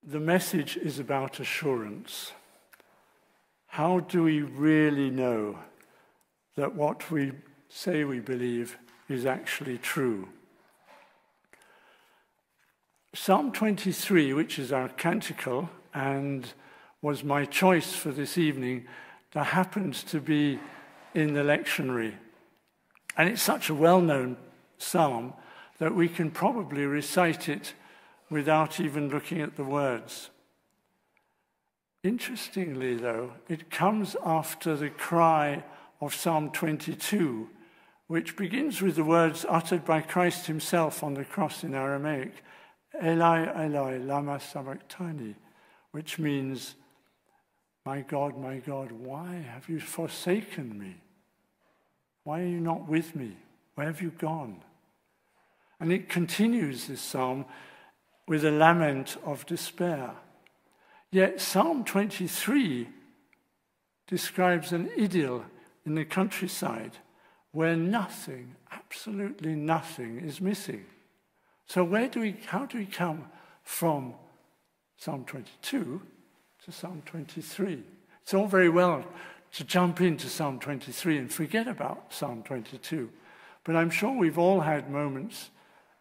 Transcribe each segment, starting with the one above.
The message is about assurance. How do we really know that what we say we believe is actually true? Psalm 23, which is our canticle and was my choice for this evening, that happens to be in the lectionary. And it's such a well-known psalm that we can probably recite it without even looking at the words. Interestingly, though, it comes after the cry of Psalm 22, which begins with the words uttered by Christ himself on the cross in Aramaic, Eloi, Eloi, lama sabachthani, which means, my God, why have you forsaken me? Why are you not with me? Where have you gone? And it continues, this psalm, with a lament of despair. Yet Psalm 23 describes an idyll in the countryside where nothing, absolutely nothing, is missing. So how do we come from Psalm 22 to Psalm 23? It's all very well to jump into Psalm 23 and forget about Psalm 22. But I'm sure we've all had moments,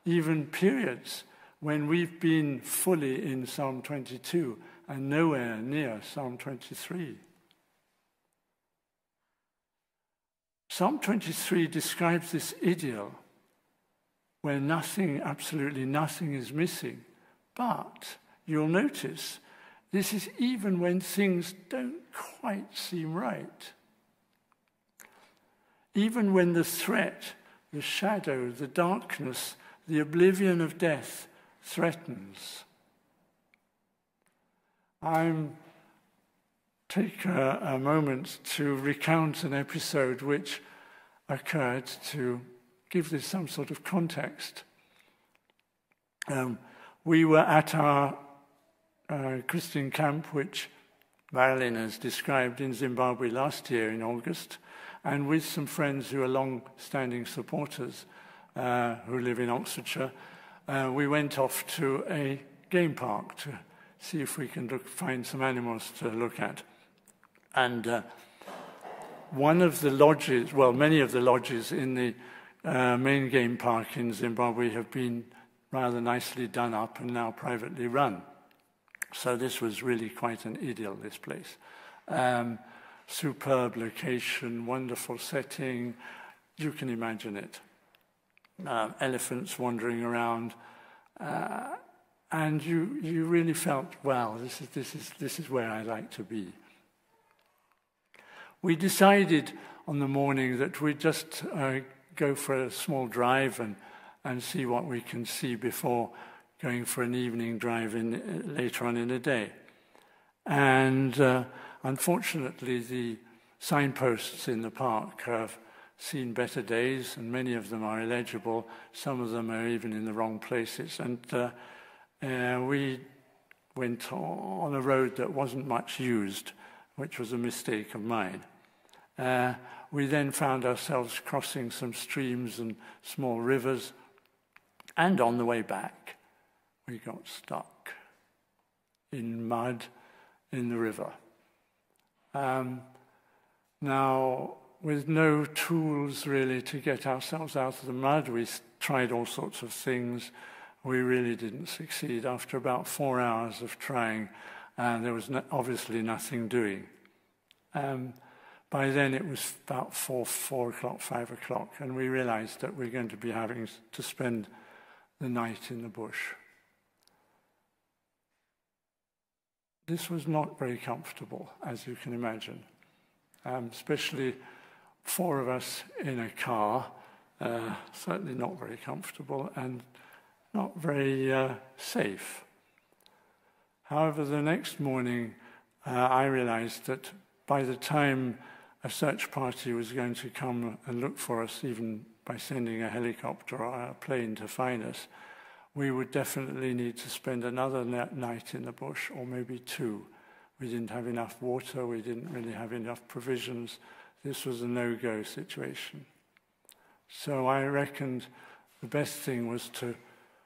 even periods, when we've been fully in Psalm 22 and nowhere near Psalm 23. Psalm 23 describes this idyll where nothing, absolutely nothing is missing. But you'll notice this is even when things don't quite seem right. Even when the threat, the shadow, the darkness, the oblivion of death threatens. I'm take a moment to recount an episode which occurred to give this some sort of context. We were at our Christian camp, which Marilyn has described, in Zimbabwe last year in August, and with some friends who are long-standing supporters who live in Oxfordshire, we went off to a game park to see if we can find some animals to look at. And one of the lodges, well, many of the lodges in the main game park in Zimbabwe have been rather nicely done up and now privately run. So this was really quite an idyll, this place. Superb location, wonderful setting, you can imagine it. Elephants wandering around, and you really felt, wow, this is where I like to be. We decided on the morning that we'd just go for a small drive and see what we can see before going for an evening drive later on in the day. And unfortunately, the signposts in the park have seen better days, and many of them are illegible. Some of them are even in the wrong places. And we went on a road that wasn't much used, which was a mistake of mine. We then found ourselves crossing some streams and small rivers, and on the way back, we got stuck in mud in the river. Now, with no tools really to get ourselves out of the mud, we tried all sorts of things. We really didn't succeed. After about 4 hours of trying, there was obviously nothing doing. By then it was about 4 o'clock, 5 o'clock, and we realized that we're going to be having to spend the night in the bush. This was not very comfortable, as you can imagine, especially 4 of us in a car, certainly not very comfortable and not very safe. However, the next morning, I realized that by the time a search party was going to come and look for us, even by sending a helicopter or a plane to find us, we would definitely need to spend another night in the bush, or maybe 2. We didn't have enough water, we didn't really have enough provisions. This was a no-go situation. So I reckoned the best thing was to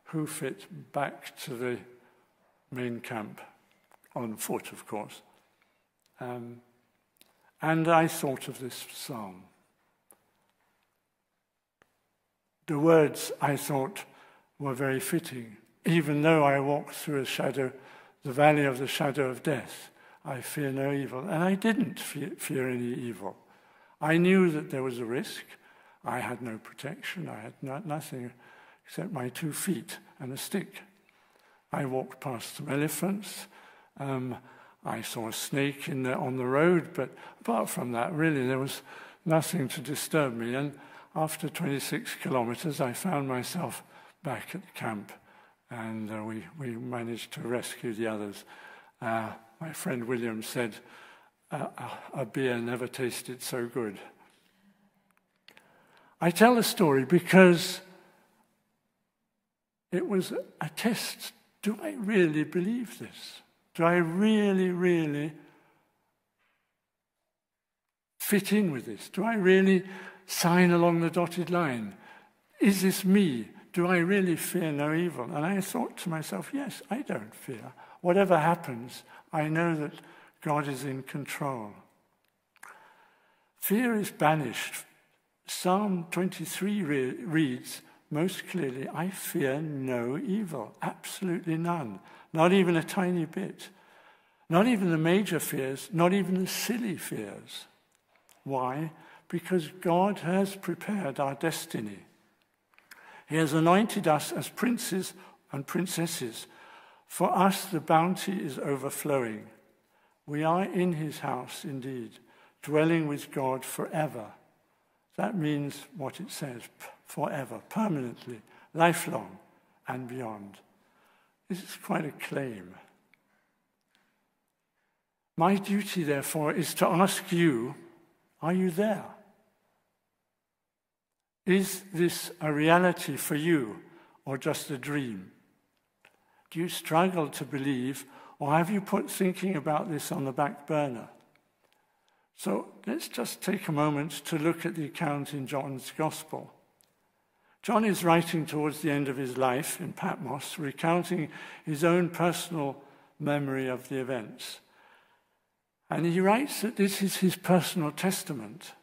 hoof it back to the main camp, on foot, of course. And I thought of this psalm. The words, I thought, were very fitting. Even though I walk through the valley of the shadow of death, I fear no evil. And I didn't fear any evil. I knew that there was a risk. I had no protection. I had nothing except my 2 feet and a stick. I walked past some elephants. I saw a snake on the road, but apart from that, really, there was nothing to disturb me. And after 26 kilometers, I found myself back at the camp, and we managed to rescue the others. My friend William said, a beer never tasted so good. I tell the story because it was a test. Do I really believe this? Do I really, really fit in with this? Do I really sign along the dotted line? Is this me? Do I really fear no evil? And I thought to myself, yes, I don't fear. Whatever happens, I know that God is in control. Fear is banished. Psalm 23 reads most clearly, I fear no evil, absolutely none, not even a tiny bit. Not even the major fears, not even the silly fears. Why? Because God has prepared our destiny. He has anointed us as princes and princesses. For us, the bounty is overflowing. We are in his house, indeed, dwelling with God forever. That means what it says, forever, permanently, lifelong, and beyond. This is quite a claim. My duty, therefore, is to ask you, are you there? Is this a reality for you or just a dream? Do you struggle to believe, or have you put thinking about this on the back burner? So let's just take a moment to look at the account in John's Gospel. John is writing towards the end of his life in Patmos, recounting his own personal memory of the events. And he writes that this is his personal testament.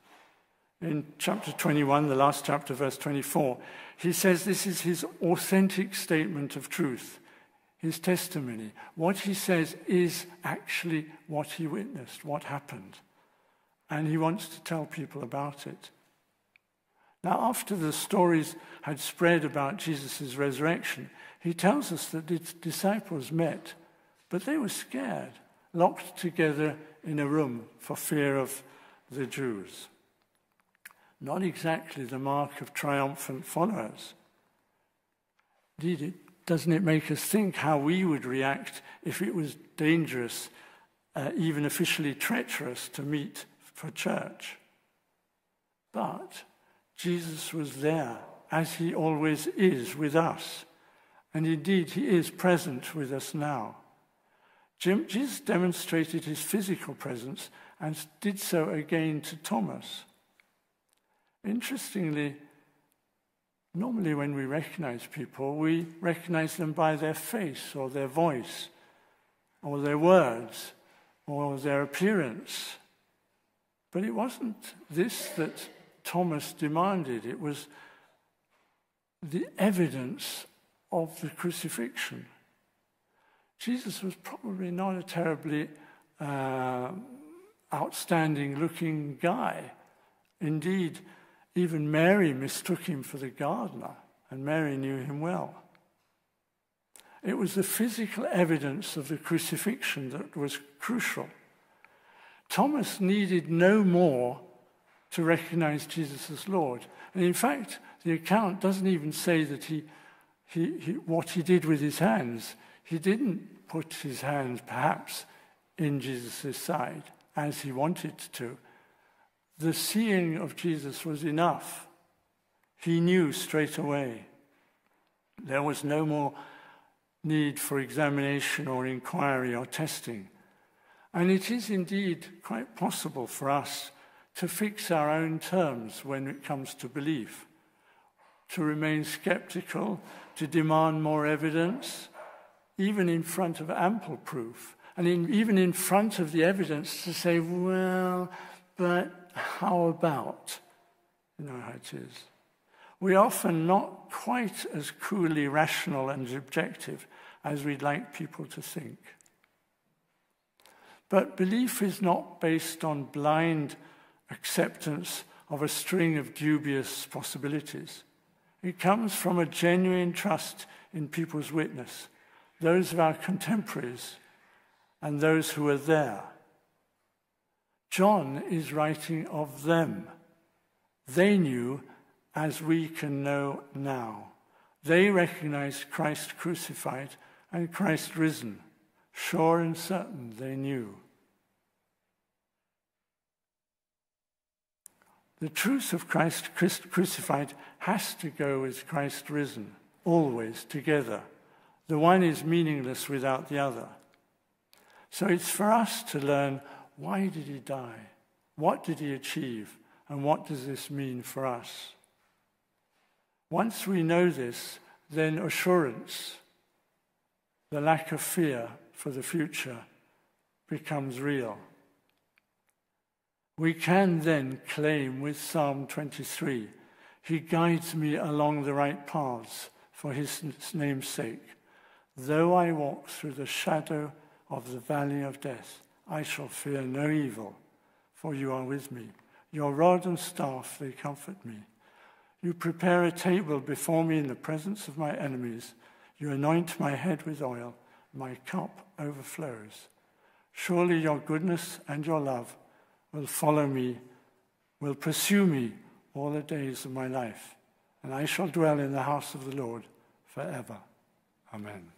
In chapter 21, the last chapter, verse 24, he says this is his authentic statement of truth, his testimony. What he says is actually what he witnessed, what happened. And he wants to tell people about it. Now, after the stories had spread about Jesus' resurrection, he tells us that the disciples met, but they were scared, locked together in a room for fear of the Jews. Not exactly the mark of triumphant followers. Indeed, doesn't it make us think how we would react if it was dangerous, even officially treacherous, to meet for church? But Jesus was there, as he always is with us. And indeed, he is present with us now. Jesus demonstrated his physical presence and did so again to Thomas. Interestingly, normally when we recognize people, we recognize them by their face or their voice or their words or their appearance. But it wasn't this that Thomas demanded. It was the evidence of the crucifixion. Jesus was probably not a terribly outstanding-looking guy. Indeed, even Mary mistook him for the gardener, and Mary knew him well. It was the physical evidence of the crucifixion that was crucial. Thomas needed no more to recognize Jesus as Lord. And in fact, the account doesn't even say that what he did with his hands. He didn't put his hands, perhaps, in Jesus' side, as he wanted to. The seeing of Jesus was enough. He knew straight away. There was no more need for examination or inquiry or testing. And it is indeed quite possible for us to fix our own terms when it comes to belief, to remain skeptical, to demand more evidence, even in front of ample proof, and even in front of the evidence to say, well, but how about? You know how it is. We're often not quite as coolly rational and objective as we'd like people to think. But belief is not based on blind acceptance of a string of dubious possibilities. It comes from a genuine trust in people's witness, those of our contemporaries and those who are there. John is writing of them. They knew as we can know now. They recognized Christ crucified and Christ risen. Sure and certain they knew. The truth of Christ crucified has to go with Christ risen, always together. The one is meaningless without the other. So it's for us to learn, why did he die? What did he achieve? And what does this mean for us? Once we know this, then assurance, the lack of fear for the future, becomes real. We can then claim with Psalm 23, he guides me along the right paths for his name's sake. Though I walk through the shadow of the valley of death, I shall fear no evil, for you are with me. Your rod and staff, they comfort me. You prepare a table before me in the presence of my enemies. You anoint my head with oil. My cup overflows. Surely your goodness and your love will follow me, will pursue me all the days of my life, and I shall dwell in the house of the Lord forever. Amen.